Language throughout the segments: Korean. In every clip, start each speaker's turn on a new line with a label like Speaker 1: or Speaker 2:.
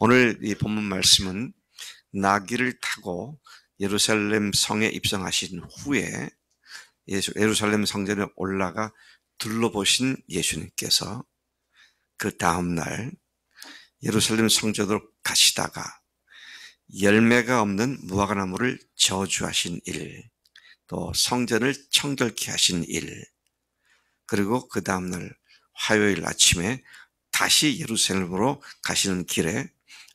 Speaker 1: 오늘 이 본문 말씀은 나귀를 타고 예루살렘 성에 입성하신 후에 예루살렘 성전에 올라가 둘러보신 예수님께서 그 다음날 예루살렘 성전으로 가시다가 열매가 없는 무화과나무를 저주하신 일, 또 성전을 청결케 하신 일, 그리고 그 다음날 화요일 아침에 다시 예루살렘으로 가시는 길에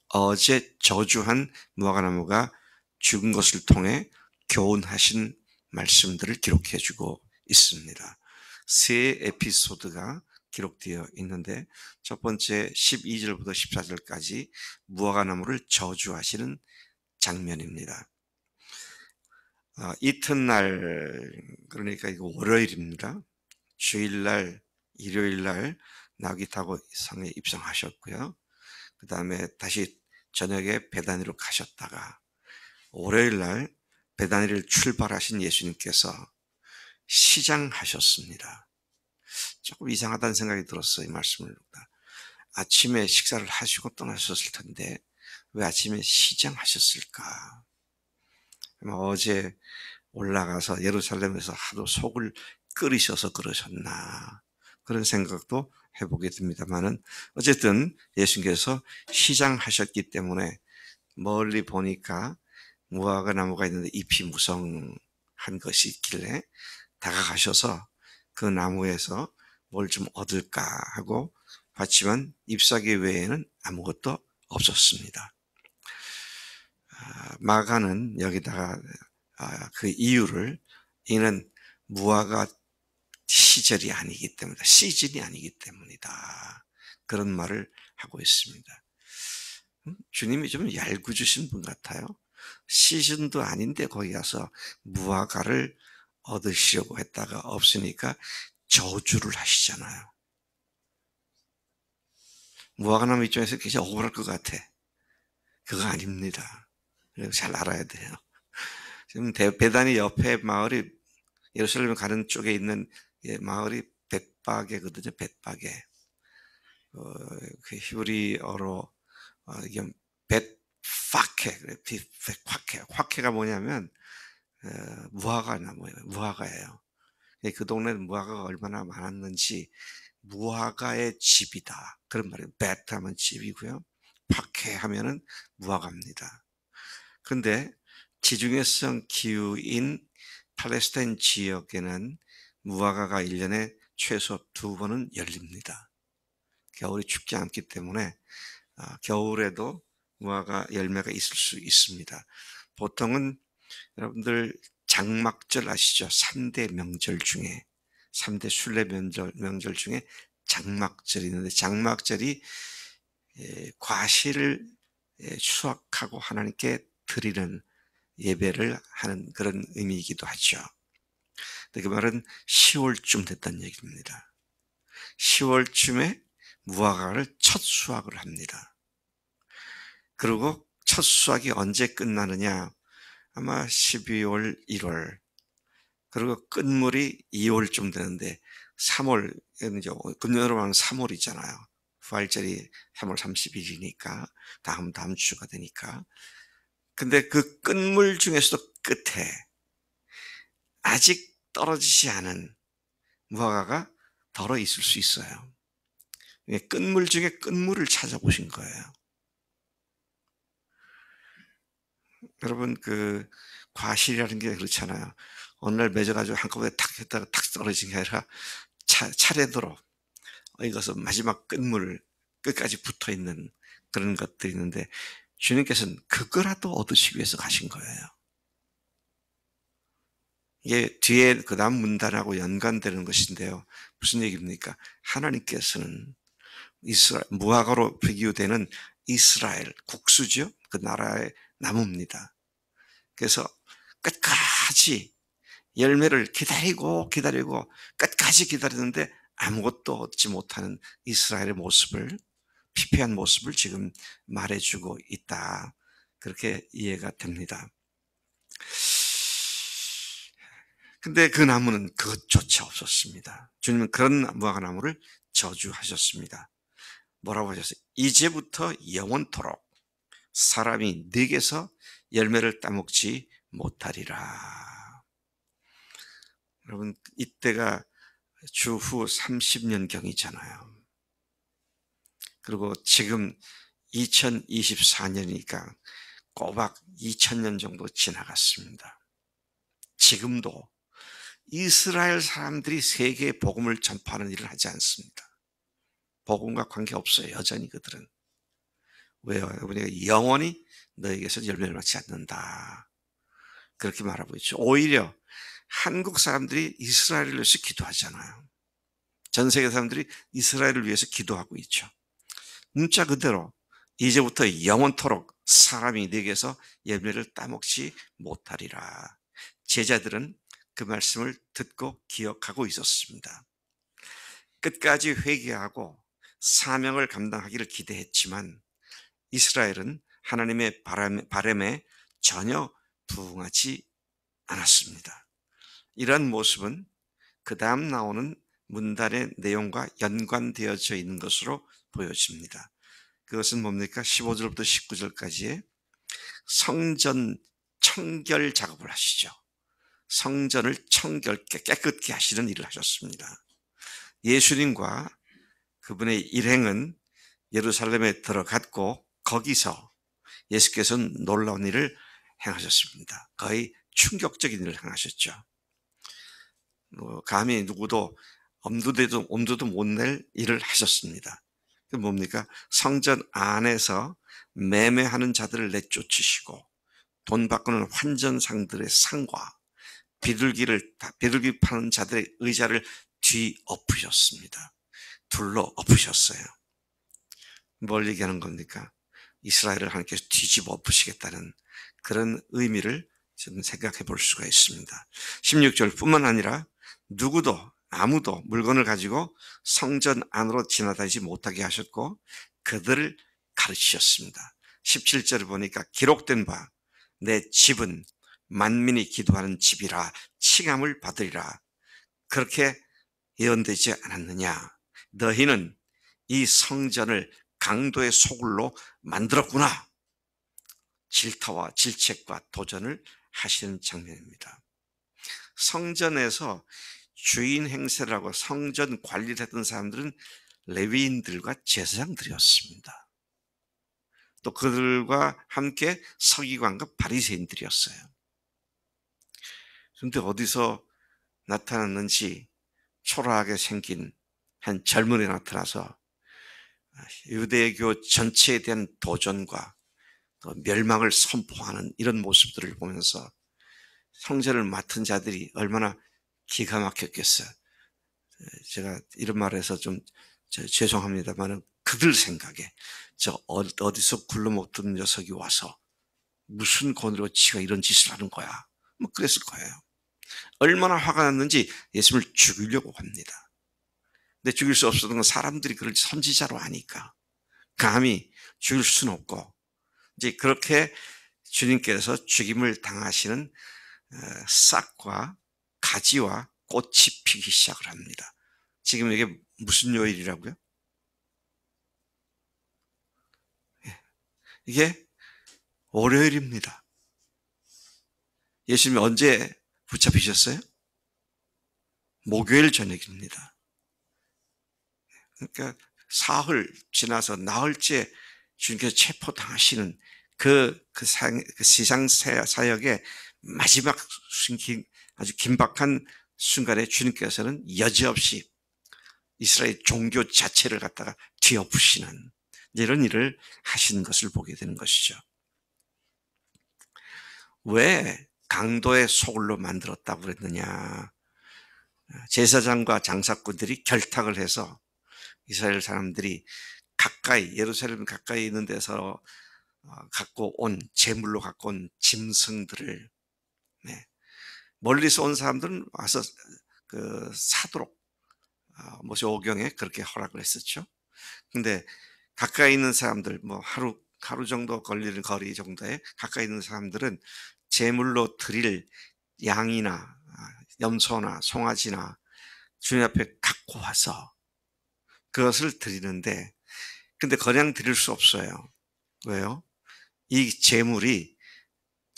Speaker 1: 어제 저주한 무화과나무가 죽은 것을 통해 교훈하신 말씀들을 기록해 주고 있습니다. 세 에피소드가 기록되어 있는데 첫 번째 12절부터 14절까지 무화과나무를 저주하시는 장면입니다. 이튿날, 그러니까 이거 월요일입니다. 주일날, 일요일날 나귀 타고 성에 입성하셨고요. 그 다음에 다시 저녁에 베다니로 가셨다가 월요일날 베다니를 출발하신 예수님께서 시장하셨습니다. 조금 이상하다는 생각이 들었어요. 이 말씀을 듣다. 아침에 식사를 하시고 떠나셨을 텐데 왜 아침에 시장하셨을까? 어제 올라가서 예루살렘에서 하도 속을 끓이셔서 그러셨나, 그런 생각도 해보게 됩니다만은 어쨌든 예수님께서 시장하셨기 때문에 멀리 보니까 무화과 나무가 있는데 잎이 무성한 것이 있길래 다가가셔서 그 나무에서 뭘 좀 얻을까 하고 봤지만 잎사귀 외에는 아무것도 없었습니다. 마가는 여기다가 그 이유를, 이는 무화과 시절이 아니기 때문이다, 시즌이 아니기 때문이다, 그런 말을 하고 있습니다. 주님이 좀 얄궂으신 분 같아요. 시즌도 아닌데 거기 가서 무화과를 얻으시려고 했다가 없으니까 저주를 하시잖아요. 무화과나무 입장에서 굉장히 억울할 것 같아. 그거 아닙니다. 그래서 잘 알아야 돼요. 지금 베다니 옆에 마을이, 예루살렘 가는 쪽에 있는 마을이 벳바게거든요. 벳바게. 그 히브리어로 이게 벳파케, 벳파케. 화케가 뭐냐면 무화과나무예요. 무화과예요. 그 동네는 무화과가 얼마나 많았는지 무화과의 집이다, 그런 말이에요. 벳 하면 집이고요, 파케 하면은 무화과입니다. 그런데 지중해성 기후인 팔레스타인 지역에는 무화과가 1년에 최소 2번은 열립니다. 겨울이 춥지 않기 때문에 겨울에도 무화과 열매가 있을 수 있습니다. 보통은 여러분들 장막절 아시죠? 3대 명절 중에, 3대 순례 명절 중에 장막절이 있는데, 장막절이 과실을 추억하고 하나님께 드리는 예배를 하는 그런 의미이기도 하죠. 그 말은 10월쯤 됐다는 얘기입니다. 10월쯤에 무화과를 첫 수확을 합니다. 그리고 첫 수확이 언제 끝나느냐? 아마 12월, 1월, 그리고 끝물이 2월쯤 되는데 3월, 이제 금년으로 하면 3월이잖아요. 부활절이 3월 30일이니까 다음 주가 되니까. 근데 그 끝물 중에서도 끝에 아직 떨어지지 않은 무화과가 덜어 있을 수 있어요. 끝물 중에 끝물을 찾아보신 거예요. 여러분, 그 과실이라는 게 그렇잖아요. 어느 날 맺어가지고 한꺼번에 탁 했다가 탁 떨어진 게 아니라 차례대로 이것은 마지막 끝물, 끝까지 붙어 있는 그런 것들이 있는데, 주님께서는 그거라도 얻으시기 위해서 가신 거예요. 이게 뒤에 그 다음 문단하고 연관되는 것인데요. 무슨 얘기입니까? 하나님께서는 무화과로 비교되는 이스라엘, 국수죠? 그 나라의 나무입니다. 그래서 끝까지 열매를 기다리고 끝까지 기다리는데 아무것도 얻지 못하는 이스라엘의 모습을, 피폐한 모습을 지금 말해주고 있다, 그렇게 이해가 됩니다. 근데 그 나무는 그것조차 없었습니다. 주님은 그런 무화과 나무를 저주하셨습니다. 뭐라고 하셨어요? 이제부터 영원토록 사람이 네게서 열매를 따먹지 못하리라. 여러분, 이때가 주후 30년경이잖아요. 그리고 지금 2024년이니까 꼬박 2000년 정도 지나갔습니다. 지금도 이스라엘 사람들이 세계에 복음을 전파하는 일을 하지 않습니다. 복음과 관계없어요. 여전히 그들은. 왜요? 여러분이 영원히 너에게서 열매를 맺지 않는다. 그렇게 말하고 있죠. 오히려 한국 사람들이 이스라엘을 위해서 기도하잖아요. 전 세계 사람들이 이스라엘을 위해서 기도하고 있죠. 문자 그대로 이제부터 영원토록 사람이 네게서 열매를 따먹지 못하리라. 제자들은 그 말씀을 듣고 기억하고 있었습니다. 끝까지 회개하고 사명을 감당하기를 기대했지만 이스라엘은 하나님의 바람에 전혀 부응하지 않았습니다. 이러한 모습은 그 다음 나오는 문단의 내용과 연관되어져 있는 것으로 보여집니다. 그것은 뭡니까? 15절부터 19절까지의 성전 청결 작업을 하시죠. 성전을 깨끗게 하시는 일을 하셨습니다. 예수님과 그분의 일행은 예루살렘에 들어갔고 거기서 예수께서는 놀라운 일을 행하셨습니다. 거의 충격적인 일을 행하셨죠. 감히 누구도 엄두도 못 낼 일을 하셨습니다. 그 뭡니까? 성전 안에서 매매하는 자들을 내쫓으시고 돈 바꾸는 환전상들의 상과 비둘기 파는 자들의 의자를 뒤엎으셨습니다. 둘러 엎으셨어요. 뭘 얘기하는 겁니까? 이스라엘을 하나님께서 뒤집어 엎으시겠다는 그런 의미를 저는 생각해 볼 수가 있습니다. 16절 뿐만 아니라 아무도 물건을 가지고 성전 안으로 지나다니지 못하게 하셨고 그들을 가르치셨습니다. 17절을 보니까 기록된 바 내 집은 만민이 기도하는 집이라 칭함을 받으리라. 그렇게 예언되지 않았느냐? 너희는 이 성전을 강도의 소굴로 만들었구나. 질타와 질책과 도전을 하시는 장면입니다. 성전에서 주인 행세를 하고 성전 관리를 했던 사람들은 레위인들과 제사장들이었습니다. 또 그들과 함께 서기관과 바리새인들이었어요. 그런데 어디서 나타났는지 초라하게 생긴 한 젊은이 나타나서 유대교 전체에 대한 도전과 또 멸망을 선포하는 이런 모습들을 보면서 성전을 맡은 자들이 얼마나 기가 막혔겠어요. 제가 이런 말해서 좀 죄송합니다만 그들 생각에 어디서 굴러먹던 녀석이 와서 무슨 권위로 지가 이런 짓을 하는 거야. 뭐 그랬을 거예요. 얼마나 화가 났는지 예수님을 죽이려고 합니다. 근데 죽일 수 없었던 건 사람들이 그를 선지자로 아니까 감히 죽일 수는 없고 이제 그렇게 주님께서 죽임을 당하시는 싹과 가지와 꽃이 피기 시작을 합니다. 지금 이게 무슨 요일이라고요? 이게 월요일입니다. 예수님이 언제 붙잡히셨어요? 목요일 저녁입니다. 그러니까 사흘 지나서 나흘째 주님께서 체포당하시는 그 세상 사역의 마지막 아주 긴박한 순간에 주님께서는 여지없이 이스라엘 종교 자체를 갖다가 뒤엎으시는 이런 일을 하시는 것을 보게 되는 것이죠. 왜 강도의 소굴로 만들었다고 그랬느냐? 제사장과 장사꾼들이 결탁을 해서 이스라엘 사람들이 예루살렘 가까이 있는 데서 제물로 갖고 온 짐승들을 멀리서 온 사람들은 와서 사도록 모세오경에 그렇게 허락을 했었죠. 근데 가까이 있는 사람들 하루 정도 걸리는 거리 정도에 가까이 있는 사람들은 제물로 드릴 양이나 염소나 송아지나 주님 앞에 갖고 와서 그것을 드리는데 근데 그냥 드릴 수 없어요. 왜요? 이 재물이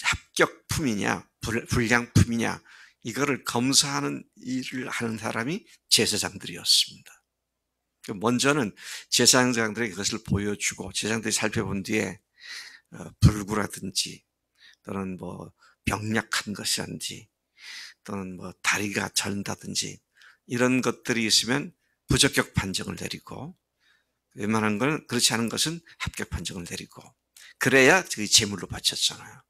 Speaker 1: 합격품이냐 불량품이냐 이거를 검사하는 일을 하는 사람이 제사장들이었습니다. 먼저는 제사장들에게 그것을 보여주고 제사장들이 살펴본 뒤에 불구라든지 또는 뭐 병약한 것이라든지 또는 뭐 다리가 절다든지 이런 것들이 있으면 부적격 판정을 내리고 웬만한 건 그렇지 않은 것은 합격 판정을 내리고 그래야 그 제물로 바쳤잖아요.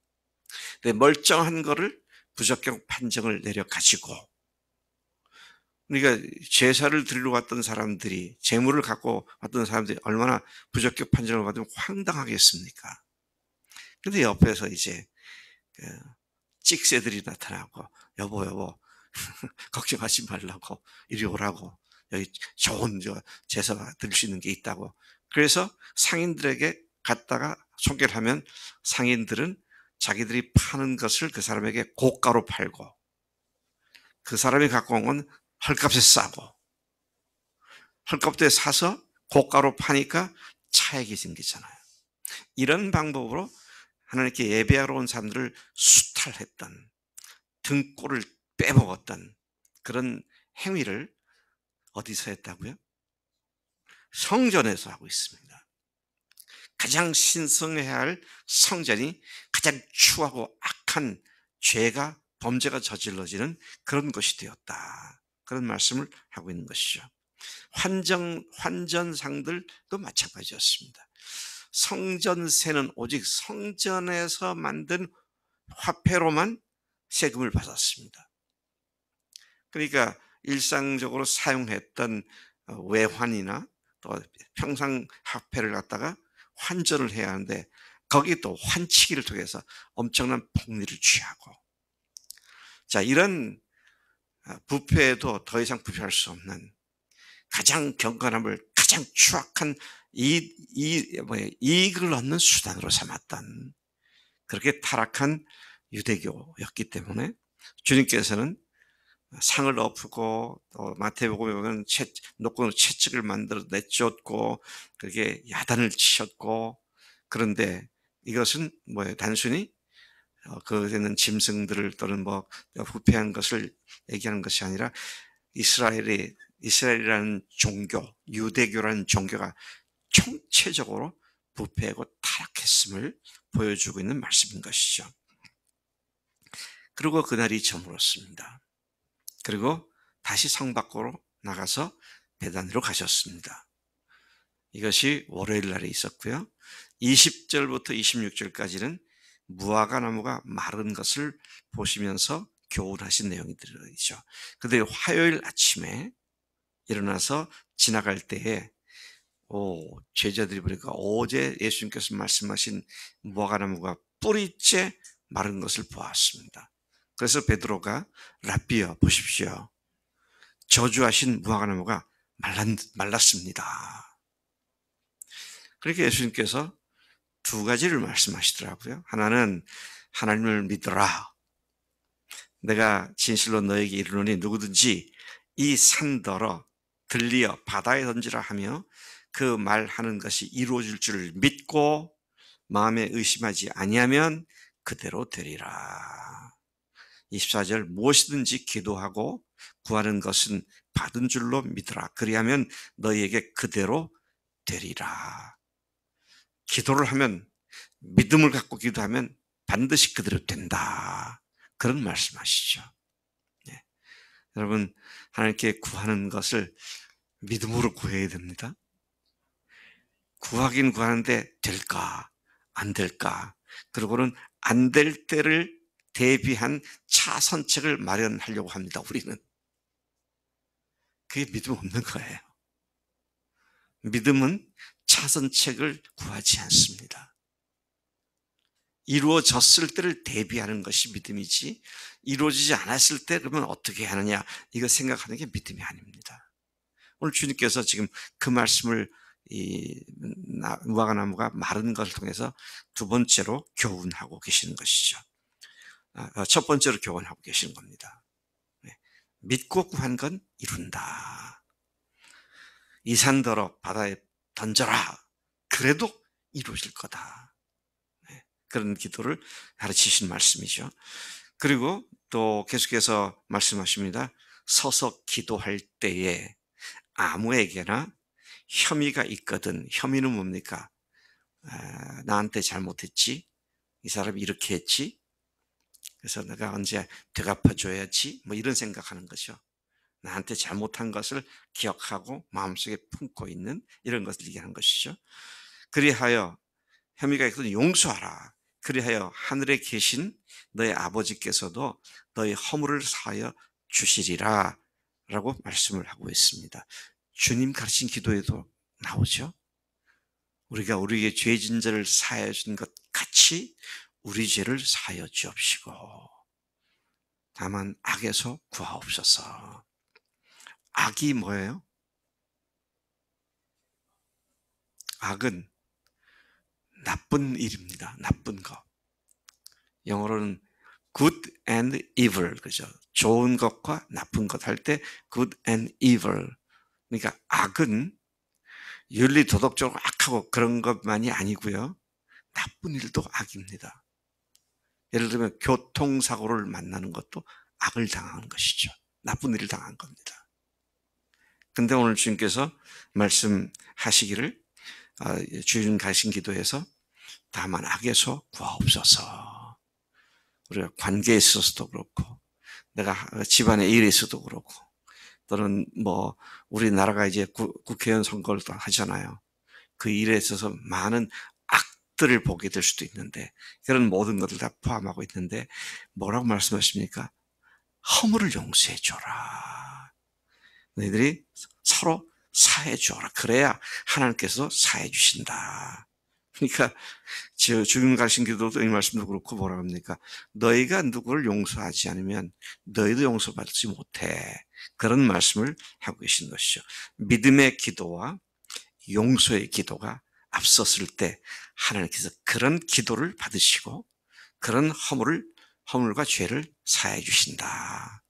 Speaker 1: 근데 멀쩡한 거를 부적격 판정을 내려 가지고 그러니까 제사를 드리러 왔던 사람들이 제물을 갖고 왔던 사람들이 얼마나 부적격 판정을 받으면 황당하겠습니까? 근데 옆에서 이제 그 찍새들이 나타나고 여보 걱정하지 말라고 이리 오라고 여기 좋은 제사가 드릴 수 있는 게 있다고 그래서 상인들에게 갖다가 소개를 하면 상인들은 자기들이 파는 것을 그 사람에게 고가로 팔고 그 사람이 갖고 온 건 헐값에 싸고 헐값에 사서 고가로 파니까 차익이 생기잖아요. 이런 방법으로 하나님께 예배하러 온 사람들을 수탈했던 등골을 빼먹었던 그런 행위를 어디서 했다고요? 성전에서 하고 있습니다. 가장 신성해야 할 성전이 가장 추하고 악한 죄가 범죄가 저질러지는 그런 것이 되었다. 그런 말씀을 하고 있는 것이죠. 환전상들도 마찬가지였습니다. 성전세는 오직 성전에서 만든 화폐로만 세금을 받았습니다. 그러니까 일상적으로 사용했던 외환이나 또 평상 화폐를 갖다가 환전을 해야 하는데 거기 또 환치기를 통해서 엄청난 폭리를 취하고 자 이런 부패에도 더 이상 부패할 수 없는 가장 경건함을 가장 추악한 이익을 얻는 수단으로 삼았던 그렇게 타락한 유대교였기 때문에 주님께서는 상을 엎고 또 마태복음에 보면 노kon으로 채찍을 만들어 내쫓고 그렇게 야단을 치셨고 그런데 이것은 뭐예요? 단순히 그에는 짐승들을 또는 뭐 부패한 것을 얘기하는 것이 아니라 이스라엘이라는 종교, 유대교라는 종교가 총체적으로 부패하고 타락했음을 보여주고 있는 말씀인 것이죠. 그리고 그날이 저물었습니다. 그리고 다시 성 밖으로 나가서 베단으로 가셨습니다. 이것이 월요일 날에 있었고요. 20절부터 26절까지는 무화과 나무가 마른 것을 보시면서 교훈하신 내용들이죠. 그런데 화요일 아침에 일어나서 지나갈 때에 제자들이 보니까 어제 예수님께서 말씀하신 무화과 나무가 뿌리째 마른 것을 보았습니다. 그래서 베드로가 랍비여 보십시오. 저주하신 무화과 나무가 말랐습니다. 그렇게 예수님께서 두 가지를 말씀하시더라고요. 하나는 하나님을 믿어라. 내가 진실로 너에게 이르노니 누구든지 이 산더러 들리어 바다에 던지라 하며 그 말하는 것이 이루어질 줄을 믿고 마음에 의심하지 아니하면 그대로 되리라. 24절 무엇이든지 기도하고 구하는 것은 받은 줄로 믿으라. 그리하면 너희에게 그대로 되리라. 기도를 하면 믿음을 갖고 기도하면 반드시 그대로 된다. 그런 말씀하시죠. 네. 여러분 하나님께 구하는 것을 믿음으로 구해야 됩니다. 구하긴 구하는데 될까 안 될까 그리고는 안 될 때를 대비한 차선책을 마련하려고 합니다. 우리는 그게 믿음 없는 거예요. 믿음은 차선책을 구하지 않습니다. 이루어졌을 때를 대비하는 것이 믿음이지 이루어지지 않았을 때 그러면 어떻게 하느냐 이거 생각하는 게 믿음이 아닙니다. 오늘 주님께서 지금 그 말씀을 이 무화과 나무가 마른 것을 통해서 두 번째로 교훈하고 계시는 것이죠. 첫 번째로 교훈하고 계시는 겁니다. 믿고 구한 건 이룬다. 이 산더러 바다에 던져라. 그래도 이루어질 거다. 그런 기도를 가르치신 말씀이죠. 그리고 또 계속해서 말씀하십니다. 서서 기도할 때에 아무에게나 혐의가 있거든. 혐의는 뭡니까? 나한테 잘못했지? 이 사람이 이렇게 했지? 그래서 내가 언제 되갚아줘야지? 뭐 이런 생각하는 거죠. 나한테 잘못한 것을 기억하고 마음속에 품고 있는 이런 것을 얘기하는 것이죠. 그리하여 혐의가 있거든 용서하라. 그리하여 하늘에 계신 너의 아버지께서도 너의 허물을 사하여 주시리라 라고 말씀을 하고 있습니다. 주님 가르친 기도에도 나오죠. 우리가 우리에게 죄 진저를 사하여 준 것 같이 우리 죄를 사하여 주옵시고 다만 악에서 구하옵소서. 악이 뭐예요? 악은 나쁜 일입니다. 나쁜 것. 영어로는 good and evil, 그죠? 좋은 것과 나쁜 것 할 때 good and evil. 그러니까 악은 윤리 도덕적으로 악하고 그런 것만이 아니고요. 나쁜 일도 악입니다. 예를 들면 교통사고를 만나는 것도 악을 당하는 것이죠. 나쁜 일을 당한 겁니다. 근데 오늘 주님께서 말씀하시기를 주님 가신 기도에서 다만 악에서 구하옵소서. 우리가 관계에 있어서도 그렇고 내가 집안의 일에 있어도 그렇고 또는 뭐 우리나라가 이제 국회의원 선거를 또 하잖아요. 그 일에 있어서 많은 악들을 보게 될 수도 있는데 그런 모든 것을 다 포함하고 있는데 뭐라고 말씀하십니까? 허물을 용서해 줘라. 너희들이 서로 사해 줘라. 그래야 하나님께서 사해 주신다. 그러니까 주님 가신 기도도 이 말씀도 그렇고 뭐라 합니까? 너희가 누구를 용서하지 않으면 너희도 용서받지 못해. 그런 말씀을 하고 계신 것이죠. 믿음의 기도와 용서의 기도가 앞섰을 때 하나님께서 그런 기도를 받으시고 그런 허물과 죄를 사해 주신다.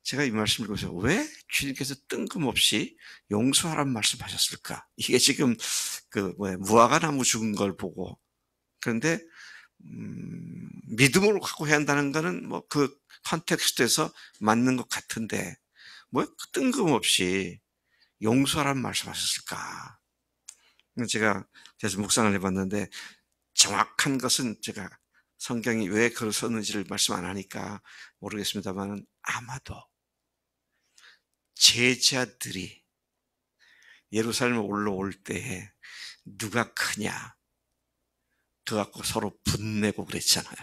Speaker 1: 제가 이 말씀을 보면서 왜 주님께서 뜬금없이 용서하라는 말씀하셨을까? 이게 지금 무화과나무 죽은 걸 보고 그런데 믿음으로 갖고 해야 한다는 거는 뭐 그 컨텍스트에서 맞는 것 같은데 뭐 뜬금없이 용서하라는 말씀하셨을까? 제가 계속 묵상을 해봤는데 정확한 것은 제가 성경이 왜 그걸 썼는지를 말씀 안 하니까 모르겠습니다만 아마도 제자들이 예루살렘에 올라올 때에 누가 크냐 그거 갖고 서로 분내고 그랬잖아요.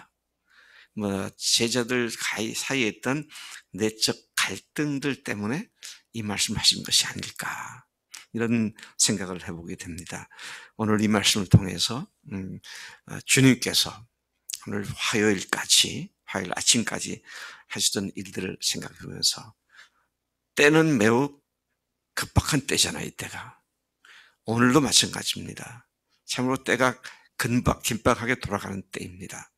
Speaker 1: 뭐 제자들 사이에 있던 내적 갈등들 때문에 이 말씀하신 것이 아닐까 이런 생각을 해보게 됩니다. 오늘 이 말씀을 통해서 주님께서 오늘 화요일 아침까지 하시던 일들을 생각해 보면서 때는 매우 급박한 때잖아요. 이때가 오늘도 마찬가지입니다. 참으로 때가 긴박하게 돌아가는 때입니다.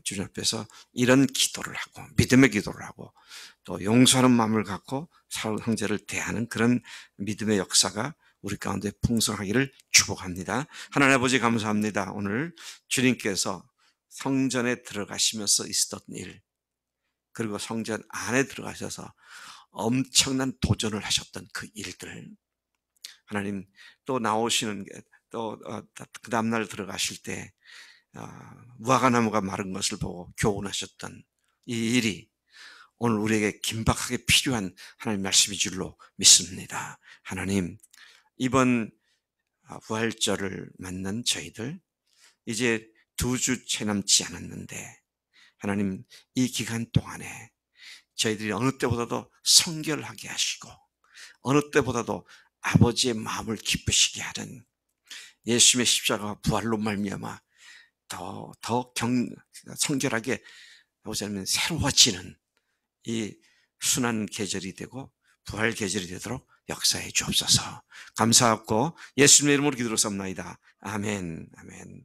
Speaker 1: 주님 앞에서 이런 기도를 하고 믿음의 기도를 하고 또 용서하는 마음을 갖고 사랑 형제를 대하는 그런 믿음의 역사가 우리 가운데 풍성하기를 축복합니다. 하나님 아버지 감사합니다. 오늘 주님께서 성전에 들어가시면서 있었던 일 그리고 성전 안에 들어가셔서 엄청난 도전을 하셨던 그 일들 하나님 또 나오시는 게 또 그 다음날 들어가실 때 무화과나무가 마른 것을 보고 교훈하셨던 이 일이 오늘 우리에게 긴박하게 필요한 하나님 말씀인 줄로 믿습니다. 하나님 이번 부활절을 맞는 저희들 이제 2주 채 남지 않았는데 하나님 이 기간 동안에 저희들이 어느 때보다도 성결하게 하시고 어느 때보다도 아버지의 마음을 기쁘시게 하는 예수님의 십자가와 부활로 말미암아 더 성결하게 아버지는 새로워지는 이 순환 계절이 되고 부활 계절이 되도록 역사해 주옵소서. 감사하고 예수님의 이름으로 기도로 삼나이다. 아멘. 아멘.